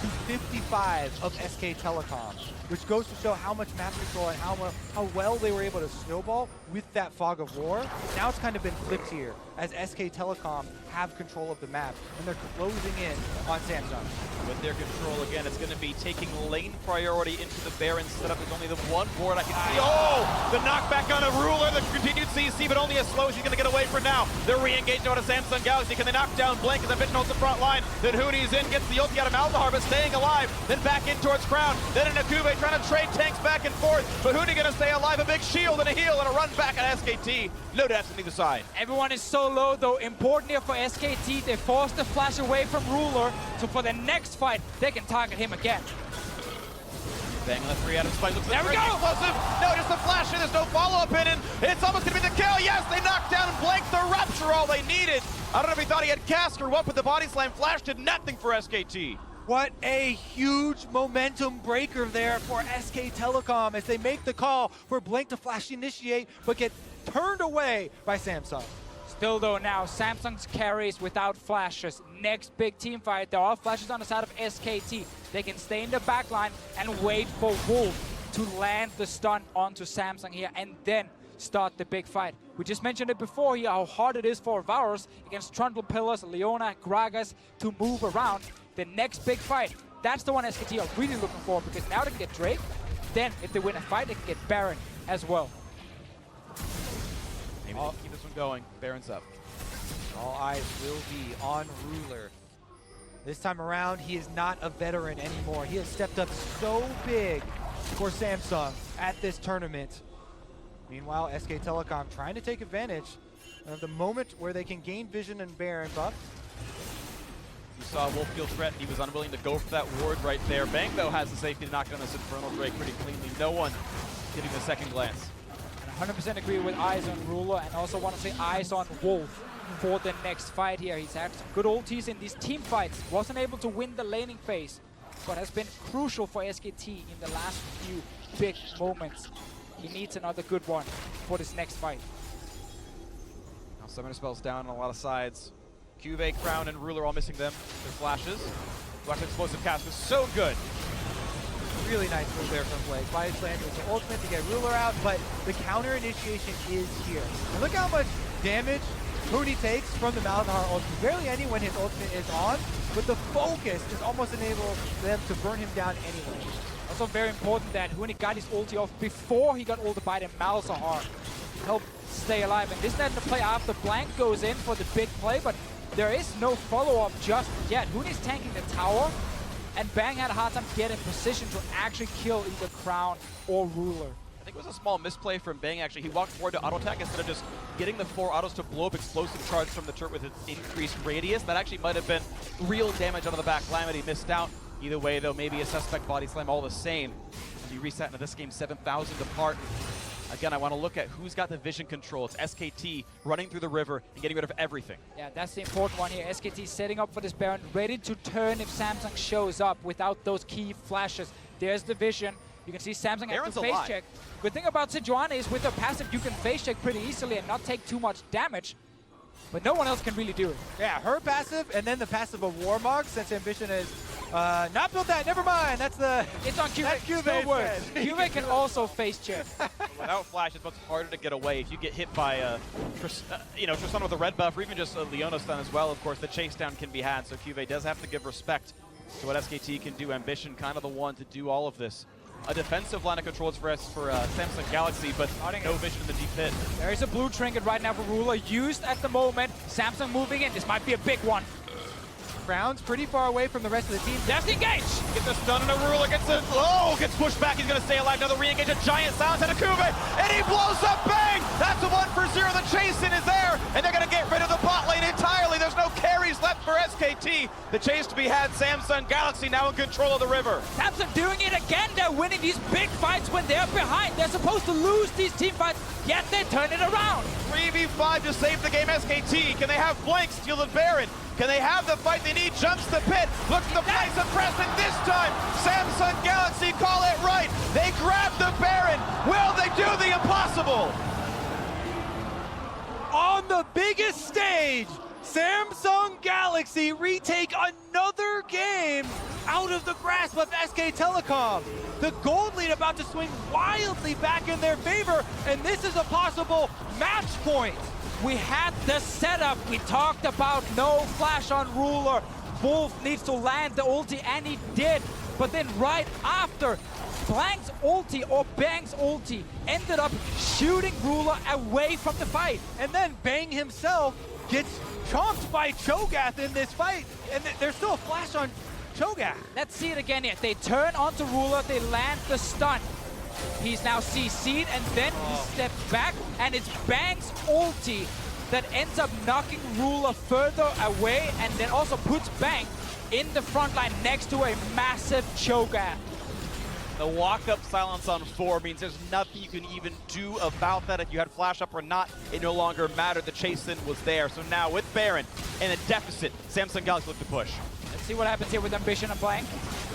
to 55 of SK Telecom, which goes to show how much map control and how well they were able to snowball with that Fog of War. Now it's kind of been flipped here, as SK Telecom have control of the map, and they're closing in on Samsung. With their control, again, it's going to be taking lane priority into the Baron setup. There's only the one board I can see. Oh! The knockback on a Ruler, the continued CC, but only as slow as he's going to get away for now. They're re-engaged out of Samsung Galaxy. Can they knock down Blank as the Vision holds the front line? Then Hooney's in, gets the ulti out of Malzahar, but staying alive. Then back in towards Crown. Then an Akube trying to trade tanks back and forth. But Hooney going to stay alive. A big shield and a heal and a run back at SKT. No deaths on either side. Everyone is so low, though. Important here for SKT. They forced the flash away from Ruler, so for the next fight, they can target him again. Bang on the 3 Adam spike. Looks there we go! Explosive. No, just a flash in. There's no follow-up in it. It's almost going to be the kill. Yes, they knocked down Blank the Rapture, all they needed. I don't know if he thought he had cast or what, but the body slam flash did nothing for SKT. What a huge momentum breaker there for SK Telecom as they make the call for Blank to flash initiate, but get turned away by Samsung. Still, though, now Samsung's carries without flashes. Next big team fight, there are flashes on the side of SKT. They can stay in the backline and wait for Wolf to land the stun onto Samsung here and then start the big fight. We just mentioned it before here, how hard it is for Varus against Trundle Pillars, Leona, Gragas to move around. The next big fight, that's the one SKT are really looking for, because now they can get Drake. Then, if they win a fight, they can get Baron as well. Maybe they can keep this one going. Baron's up. All eyes will be on Ruler. This time around, he is not a veteran anymore. He has stepped up so big for Samsung at this tournament. Meanwhile, SK Telecom trying to take advantage of the moment where they can gain vision and Baron buff. You saw Wolf feel threatened. He was unwilling to go for that ward right there. Bang, though, has the safety to knock down this Infernal Drake pretty cleanly. No one getting the second glance. 100% agree with eyes on Ruler, and also want to say eyes on Wolf for the next fight here. He's had some good ultis in these team fights. Wasn't able to win the laning phase, but has been crucial for SKT in the last few big moments. He needs another good one for this next fight. Now Summoner spells down on a lot of sides. Cuvee, Crown, and Ruler all missing them. Their flashes. Black Explosive cast was so good. Really nice move there from Blake. Bias land with the ultimate to get Ruler out, but the counter initiation is here. And look how much damage Huni takes from the Malzahar ultimate. Barely any when his ultimate is on, but the focus is almost enable them to burn him down anyway. Also very important that Huni got his ulti off before he got ulted by the Malzahar to help stay alive. And this is the play after Blank goes in for the big play, but there is no follow-up just yet. Huni's tanking the tower, and Bang had a hard time getting position to actually kill either Crown or Ruler. I think it was a small misplay from Bang, actually. He walked forward to auto attack instead of just getting the 4 autos to blow up explosive charge from the turret with its increased radius. That actually might have been real damage onto the back line, but he missed out. Either way, though, maybe a suspect body slam all the same. As you reset into this game 7,000 apart. Again, I want to look at who's got the vision control. It's SKT running through the river and getting rid of everything. Yeah, that's the important one here. SKT setting up for this Baron, ready to turn if Samsung shows up without those key flashes. There's the vision. You can see Samsung has to face check. Good thing about Sejuani is with the passive, you can face check pretty easily and not take too much damage. But no one else can really do it. Yeah, her passive and then the passive of Warmog, since Ambition is not built that. Never mind. That's the. It's on Cuvée. Cuvée works. Cuvée can also face check. Without flash, it's much harder to get away. If you get hit by Tristana with a red buff, or even just a Leona stun as well, of course, the chase down can be had. So Cuvée does have to give respect to what SKT can do. Ambition kind of the one to do all of this. A defensive line of controls for Samsung Galaxy, but no vision in the deep pit. There is a blue trinket right now for Ruler, used at the moment. Samsung moving in. This might be a big one. Crown's pretty far away from the rest of the team. That's the engage! Gets a stun and a Ruler, gets gets pushed back. He's going to stay alive. Another re-engage, a giant silence and a Cuvée, and he blows up Bang! That's a 1-for-0. The chase-in is there, and they're going to get rid of the bot lane entirely. There's no carries left for SKT. The chase to be had. Samsung Galaxy now in control of the river. Samsung doing it again. They're winning these big fights when they're behind. They're supposed to lose these team fights, yet they turn it around. 3v5 to save the game. SKT, can they have Blank steal the Baron? Can they have the fight they need? Jumps the pit, looks the place of pressing this time. Samsung Galaxy call it right. They grab the Baron. Will they do the impossible? On the biggest stage, Samsung Galaxy retake another game out of the grasp of SK Telecom. The gold lead about to swing wildly back in their favor, and this is a possible match point. We had the setup. We talked about no flash on Ruler. Wolf needs to land the ulti, and he did. But then right after, Blank's ulti or Bang's ulti ended up shooting Ruler away from the fight. And then Bang himself gets chomped by Cho'Gath in this fight, and there's still a flash on Cho'Gath. Let's see it again here. They turn onto Ruler, they land the stun. He's now CC'd, and then he steps back, and it's Bang's ulti that ends up knocking Ruler further away, and then also puts Bang in the front line next to a massive Cho'Gath. The walk-up silence on 4 means there's nothing you can even do about that. If you had flash up or not, it no longer mattered. The chase-in was there. So now with Baron in a deficit, Samsung Galaxy look to push. Let's see what happens here with Ambition and Blank.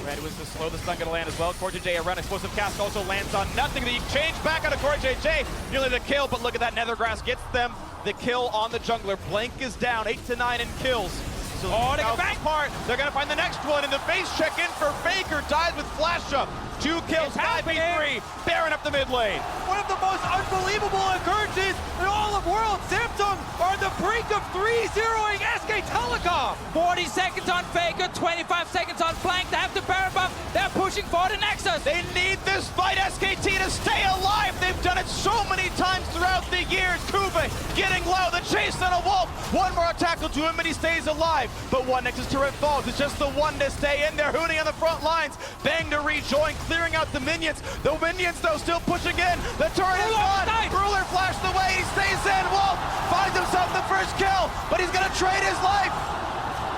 Red was to slow the stun gonna land as well. Corey JJ around explosive cast also lands on nothing. The exchange back out of Corey JJ. Nearly the kill, but look at that. Nethergrass gets them the kill on the jungler. Blank is down 8-9 in kills. So they get back. Part. They're gonna find the next one in the face check in for Faker. Dies with flash up. 2 kills, 5v3. Baron up the mid lane. One of the most unbelievable occurrences in all of world. Samsung are on the brink of 3-0ing SK Telecom. 40 seconds on Faker, 25 seconds on Blank. They have the Baron buff. They're pushing for the Nexus. They need this fight, SKT, to stay alive. They've done it so many times throughout the years. Cuvée getting low. The chase on a Wolf. One more attack will do him, and he stays alive. But one Nexus turret falls. It's just the one to stay in there. Huni on the front lines. Bang to rejoin, clearing out the minions. The minions, though, still pushing in. The turret is gone. Ruler flashed away. He stays in. Wolf finds himself the first kill, but he's going to trade his life.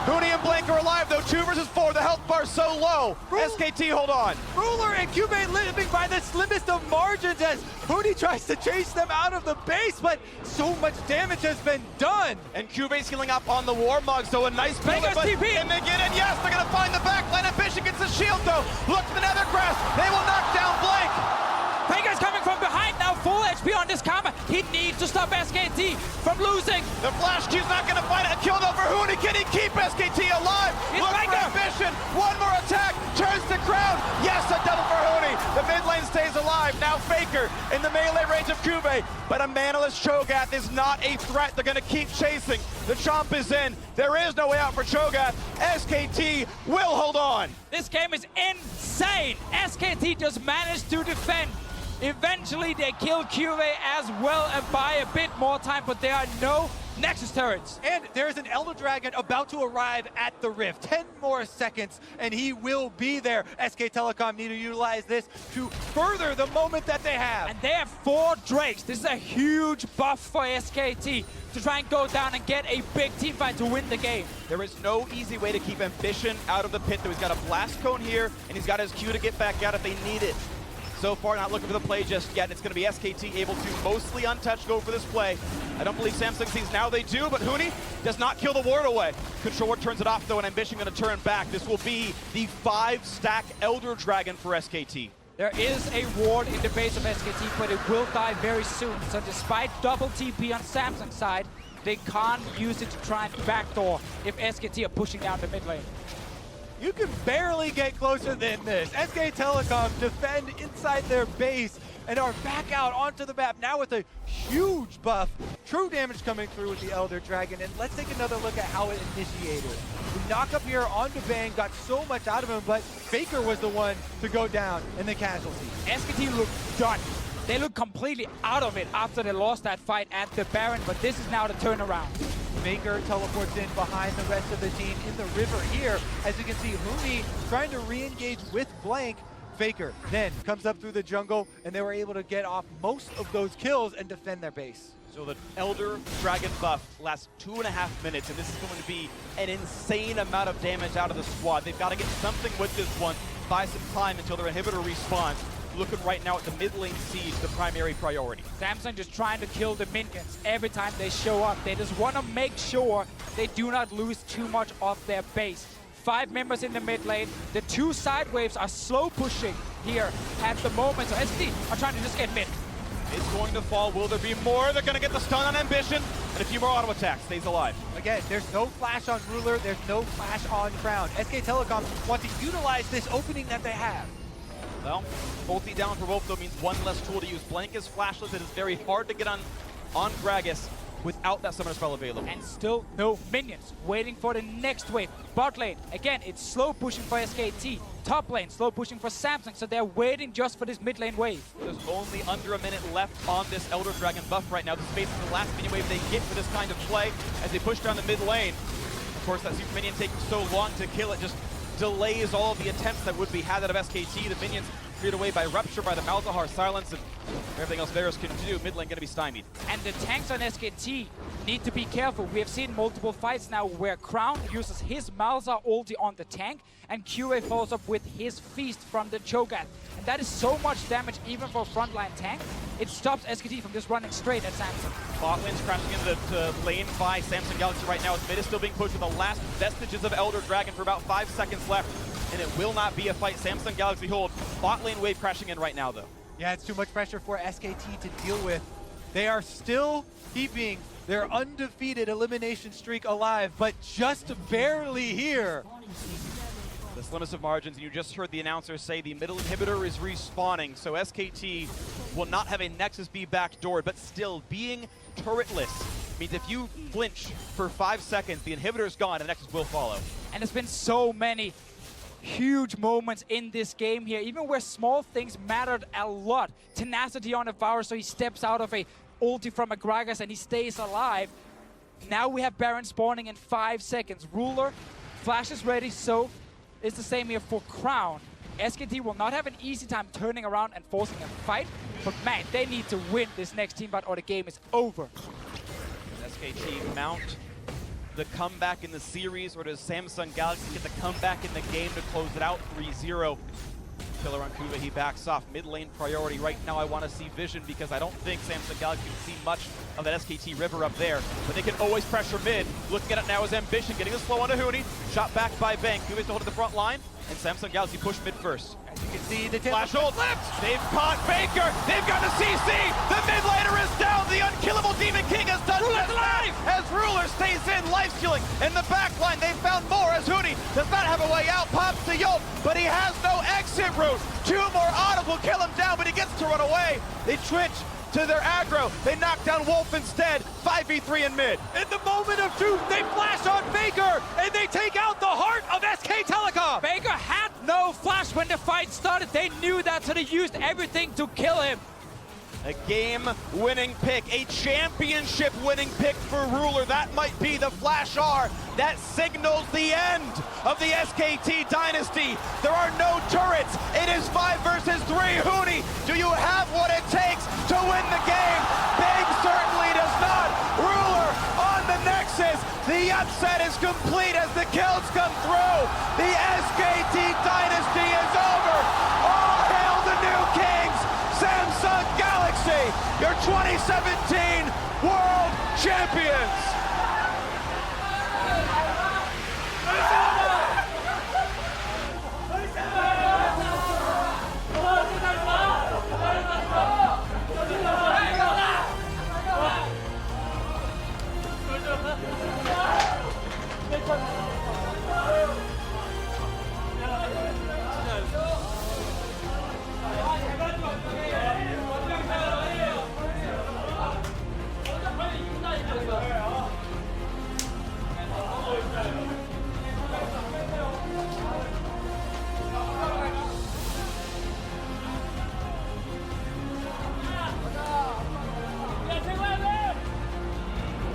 Huni and Blank are alive, though. 2 versus 4. The health bar's so low. SKT, hold on. Ruler and Cuvée living by the slimmest of margins as Huni tries to chase them out of the base, but so much damage has been done. And Cuvé's healing up on the Warmog, so a nice build. Vegas TP. And they get in. Yes, they're going to find the backline. Ambition gets the shield, though. Look to the Nethergrass. They will knock down Blank. Faker's coming from behind now, full HP on this combat. He needs to stop SKT from losing. The flash Q's not going to find a kill though for Huni. Can he keep SKT alive? He's Look for Ambition. One more attack. Turns to Crown. Yes, a double for Huni. now Faker in the melee range of Kube, but a manaless Cho'Gath is not a threat. They're gonna keep chasing. The chomp is in. There is no way out for Cho'Gath. SKT will hold on. This game is insane. SKT just managed to defend. Eventually they kill QA as well and buy a bit more time, but there are no Nexus turrets. And there's an Elder Dragon about to arrive at the Rift. 10 more seconds and he will be there. SK Telecom need to utilize this to further the moment that they have. And they have 4 Drakes. This is a huge buff for SKT to try and go down and get a big team fight to win the game. There is no easy way to keep Ambition out of the pit, though. He's got a blast cone here, and he's got his Q to get back out if they need it. So far, not looking for the play just yet. It's going to be SKT able to mostly untouched go for this play. I don't believe Samsung sees now they do, but Huni does not kill the ward away. Controller turns it off, though, and Ambition going to turn back. This will be the 5-stack Elder Dragon for SKT. There is a ward in the base of SKT, but it will die very soon. So despite double TP on Samsung's side, they can't use it to try and backdoor if SKT are pushing down the mid lane. You can barely get closer than this. SK Telecom defend inside their base and are back out onto the map now with a huge buff. True damage coming through with the Elder Dragon. And let's take another look at how it initiated. The knock up here onto Bang got so much out of him, but Faker was the one to go down in the casualty. SKT look done. They look completely out of it after they lost that fight at the Baron, but this is now the turnaround. Faker teleports in behind the rest of the team in the river here. As you can see, Huni trying to re-engage with Blank. Faker then comes up through the jungle, and they were able to get off most of those kills and defend their base. So the Elder Dragon buff lasts 2.5 minutes, and this is going to be an insane amount of damage out of the squad. They've got to get something with this one, buy some time until their inhibitor respawns. Looking right now at the mid lane siege, the primary priority. Samsung just trying to kill the minions every time they show up. They just want to make sure they do not lose too much of their base. 5 members in the mid lane. The 2 side waves are slow pushing here at the moment. So SKT are trying to just get mid. It's going to fall. Will there be more? They're going to get the stun on Ambition, and a few more auto attacks. Stays alive. Again, there's no flash on Ruler. There's no flash on Crown. SK Telecom want to utilize this opening that they have. Well, ulti down for both, though, means one less tool to use. Blank is flashless. It is very hard to get on Gragas without that summoner spell available. And still no minions. Waiting for the next wave. Bot lane, again, it's slow pushing for SKT. Top lane, slow pushing for Samsung. So they're waiting just for this mid lane wave. There's only under a minute left on this Elder Dragon buff right now. This is basically the last minion wave they get for this kind of play as they push down the mid lane. Of course, that super minion taking so long to kill it just delays all of the attempts that would be had out of SKT. The minions cleared away by Rupture, by the Malzahar Silence, and everything else Varus can do. Mid lane going to be stymied. And the tanks on SKT need to be careful. We have seen multiple fights now where Crown uses his Malzahar ulti on the tank, and QA follows up with his Feast from the Cho'Gath. And that is so much damage even for a frontline tank. It stops SKT from just running straight at Samsung. Bot lane's crashing into the lane by Samsung Galaxy right now. As mid is still being pushed with the last vestiges of Elder Dragon for about 5 seconds left. And it will not be a fight. Samsung Galaxy hold. Bot lane wave crashing in right now, though. Yeah, it's too much pressure for SKT to deal with. They are still keeping their undefeated elimination streak alive, but just barely here. The slimmest of margins, and you just heard the announcer say the middle inhibitor is respawning, so SKT will not have a Nexus be backdoored, but still being turretless means if you flinch for 5 seconds, the inhibitor's gone and the Nexus will follow. And there's been so many huge moments in this game here, even where small things mattered a lot. Tenacity on a Varus, so he steps out of a ulti from a Gragas and he stays alive. Now we have Baron spawning in 5 seconds. Ruler, Flash is ready, so it's the same here for Crown. SKT will not have an easy time turning around and forcing a fight, but man, they need to win this next team fight or the game is over. Does SKT mount the comeback in the series, or does Samsung Galaxy get the comeback in the game to close it out 3-0? Killer on Kuba, he backs off. Mid lane priority right now. I want to see vision because I don't think Samsung Galaxy can see much of that SKT river up there. But they can always pressure mid. Looking at it now is Ambition, getting the slow onto Huni. Shot back by Bank. Kuba's to hold at the front line, and Samsung Galaxy push mid first. As you can see, the Flash hold left. They've caught Faker. They've got the CC. The mid laner is down. The unkillable Demon King has done just that as Ruler stays He's in, life stealing in the back line. They found more as Huni does not have a way out. Pops to Yolt, but he has no exit route. 2 more autos will kill him down, but he gets to run away. They twitch to their aggro. They knock down Wolf instead. 5v3 in mid. In the moment of truth, they flash on Faker, and they take out the heart of SK Telecom. Faker had no flash when the fight started. They knew that, so they used everything to kill him. A game-winning pick, a championship-winning pick for Ruler. That might be the Flash R that signals the end of the SKT dynasty. There are no turrets. It is 5 versus 3. Huni, do you have what it takes to win the game? Big certainly does not. Ruler on the Nexus. The upset is complete as the kills come through. The SKT dynasty is over. All hail the new kings. Samsung Galaxy, your 2017 World Champions!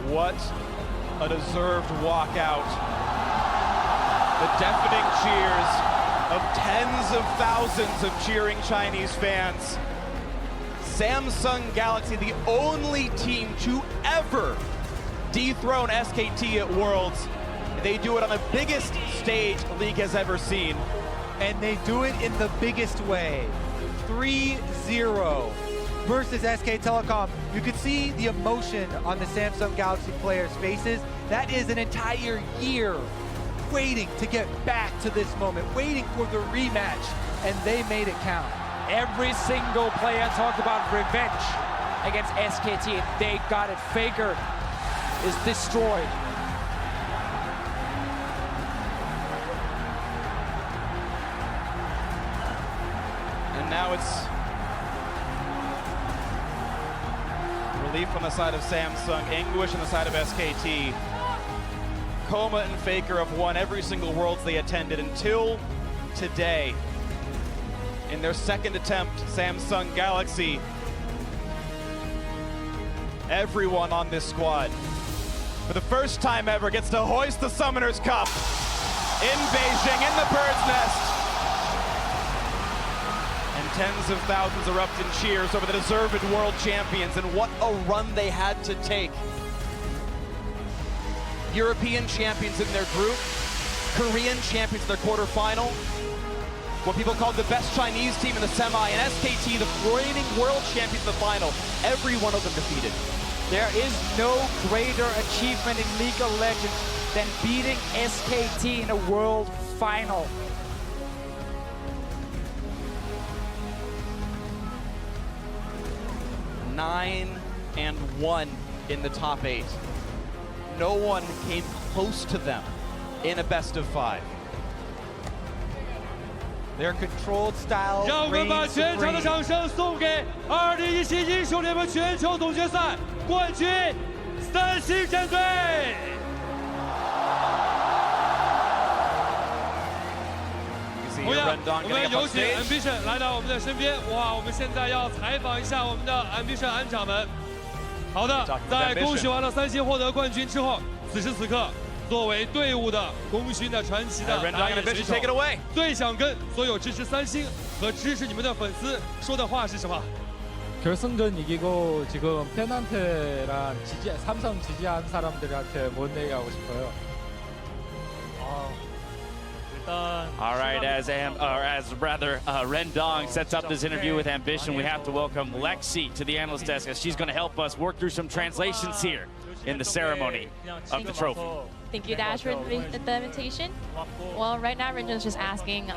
What a deserved walkout. The deafening cheers of tens of thousands of cheering Chinese fans. Samsung Galaxy, the only team to ever dethrone SKT at Worlds. They do it on the biggest stage the league has ever seen. And they do it in the biggest way. 3-0 versus SK Telecom. You could see the emotion on the Samsung Galaxy players' faces. That is an entire year waiting to get back to this moment, waiting for the rematch, and they made it count. Every single player talked about revenge against SKT, and they got it. Faker is destroyed. And now it's relief on the side of Samsung, anguish on the side of SKT. Coma and Faker have won every single Worlds they attended until today. In their second attempt, Samsung Galaxy, everyone on this squad, for the first time ever, gets to hoist the Summoners Cup in Beijing, in the Bird's Nest. And tens of thousands erupt in cheers over the deserved world champions, and what a run they had to take. European champions in their group, Korean champions in their quarterfinal, what people called the best Chinese team in the semi, and SKT, the reigning world champions in the final. Every one of them defeated. There is no greater achievement in League of Legends than beating SKT in a world final. Nine and 1 in the top 8. No one came close to them in a best of 5. Their controlled style 让我们把 reigns 全场的 supreme. 掌声送给2017英雄联盟全球总决赛冠军三星战队。同样，我们有请 Ambition 来到我们的身边。哇，我们现在要采访一下我们的 Ambition 安长们。好的，在恭喜完了三星获得冠军之后，此时此刻，作为队伍的功勋的传奇的打野选手，最想跟所有支持三星和支持你们的粉丝说的话是什么？ 결승전 이기고 지금 팬한테랑 삼성 지지한 사람들한테 뭔 얘기하고 싶어요? All right, as Rendong sets up this interview with Ambition, we have to welcome Lexi to the analyst desk as she's going to help us work through some translations here in the ceremony of the trophy. Thank you, Dash, for the invitation. Well, right now, Renjon's just asking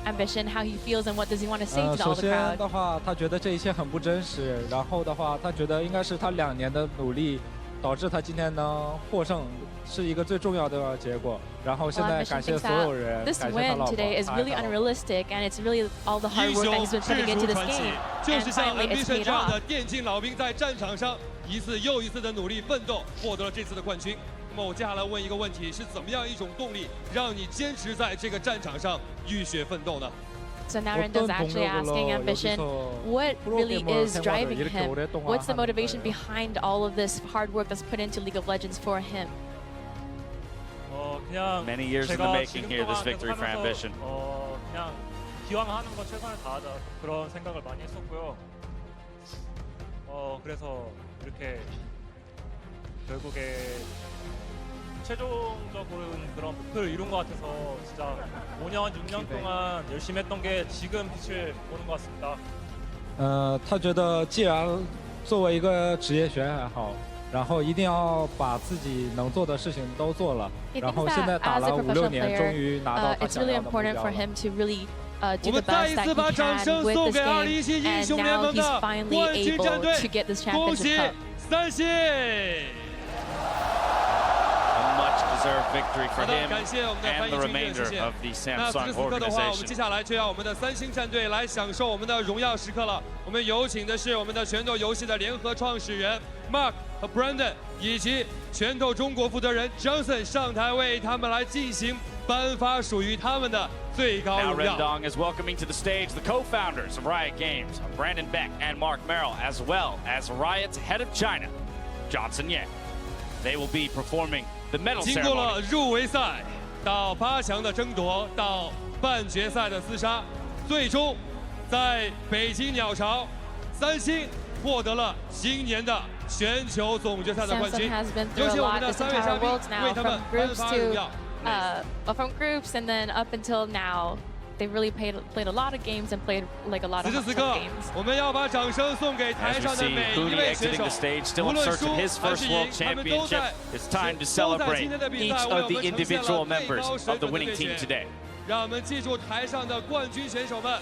Ambition how he feels and what does he want to say to all the 首先 crowd. 的话，他觉得这一切很不真实，然后的话，他觉得应该是他2年的努力导致他今天能获胜，是一个最重要的结果。然后现在感谢所有人， This 感谢他 win 老婆。 today is really unrealistic, and it's really all the hard 英 work 雄 that he's been 智 putting 足 into this 传奇 game, 就 and 是像 finally it's Ambition paid 这样 off. 的电竞老兵，在战场上一次又一次的努力奋斗，获得了这次的冠军。那么我接下来问一个问题：是怎么样一种动力，让你坚持在这个战场上浴血奋斗呢？ So now Rendo's actually asking Ambition, what really is driving him? What's the motivation behind all of this hard work that's put into League of Legends for him? 그냥 Many years in the making here, this victory for Ambition. 그냥 기왕 하는 거 최선을 다하자 그런 생각을 많이 했었고요. 그래서 이렇게 결국에 최종적으로는 그런 목표를 이룬 것 같아서 진짜 5년, 6년 동안 열심히 했던 게 지금 빛을 보는 것 같습니다. 他觉得既然作为一个职业选手还好，然后一定要把自己能做的事情都做了， He 然 thinks 后现在 that 打 as 了 a 5、6 professional 年，终于拿到 player, 他 it's 想 really 要的目 important 标 for 了。 him to really do 我 the 们再 best 一 that 次 he 把掌 can 声 with 送 this 给 game, 2017英 and 雄联 now 盟 he's 的 finally 冠军 able 战队 to get this 恭喜 championship cup. 三星！ A much-deserved victory for 好的， him 感谢我们的翻 and 译 the 军队，谢 remainder 谢。 of the 那此时 Samsung 此刻的话，我们 organization. 接下来就要我们的三星战队来享受我们的荣耀时刻了。我们有请的是我们的拳头游戏的联合创始人 Mark 和 Brandon， 以及拳头中国负责人 Johnson 上台为他们来进行颁发属于他们的最高 Now 荣耀。 Rendong is welcoming to the stage the co-founders of Riot Games, Brandon Beck and Mark Merrill, as well as Riot's head of China, Johnson Yang. They will be performing the medal 经过了 ceremony. 入围赛到8强的争夺，到半决赛的厮杀，最终在北京鸟巢，三星获得了今年的全球总决赛的冠 Samsung 军。 has been 有 through a 请我们 lot 的 this 3位嘉 entire 宾 world 为 now, 他们 from 颁 groups 发荣耀。 from groups and then up until now. They really played a lot of games and played like a lot 此 of 时此 tough 刻 games. 我们要把掌声送给 As 台 we 上的 see 每一 Hootie 位选 exiting 手 the，stage, still 无 in 论 search 输 of his 还 first 是 world 赢，他们都 championship. 在 It's time to 都在 celebrate 今天的比 each 赛为 of 我 the 们呈现 individual 了最 members 高水 of the 准的 winning 对 team 决。 today. 让我们记住台上的冠军选手们，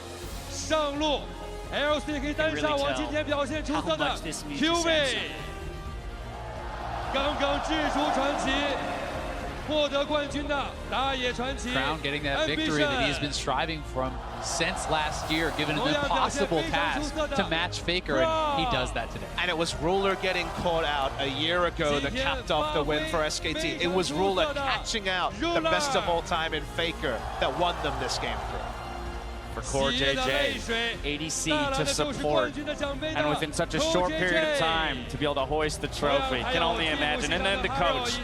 上路 LCK 单上网今天表现出色的 QV， 刚刚智足传奇获得冠军的打野传奇 Crown getting that victory that he's been striving from since last year, given an impossible task to match Faker, and he does that today. And it was Ruler getting caught out a year ago that capped off the win for SKT. It was Ruler catching out the best of all time in Faker that won them this game for. For Core JJ, ADC to support, and within such a short period of time to be able to hoist the trophy, can only imagine. And then the coach,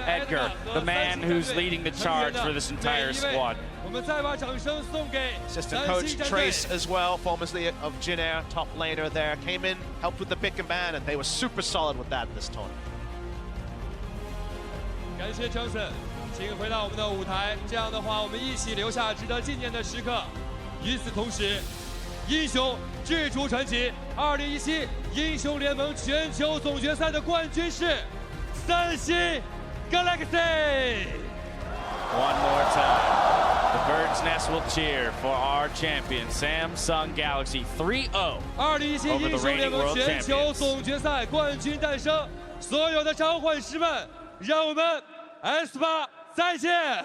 Edgar, the man who's leading the charge for this entire squad. 我们再把掌声送给 Assistant 三 coach 星战队 Trace as well, formerly of Jin Air, top laner there, came in, helped with the pick and ban, and they were super solid with that this tournament. 感谢 Johnson， 请回到我们的舞台。这样的话，我们一起留下值得纪念的时刻。与此同时，英雄智足传奇2017英雄联盟全球总决赛的冠军是三星 Galaxy。 One more time, the Bird's Nest will cheer for our champion, Samsung Galaxy 3-0. 2017英雄联盟全球总决赛冠军诞生，所有的召唤师们，让我们 S8再见。